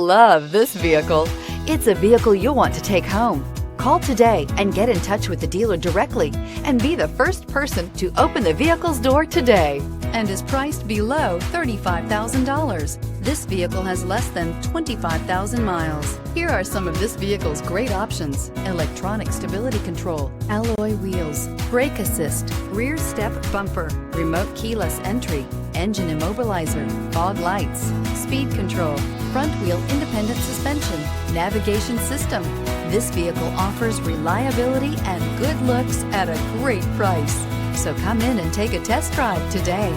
Love this vehicle. It's a vehicle you'll want to take home. Call today and get in touch with the dealer directly and be the first person to open the vehicle's door today, and is priced below $35,000. This vehicle has less than 25,000 miles. Here are some of this vehicle's great options: electronic stability control, alloy wheels, brake assist, rear step bumper, remote keyless entry, engine immobilizer, fog lights, speed control, front wheel independent suspension, navigation system. This vehicle offers reliability and good looks at a great price. So come in and take a test drive today.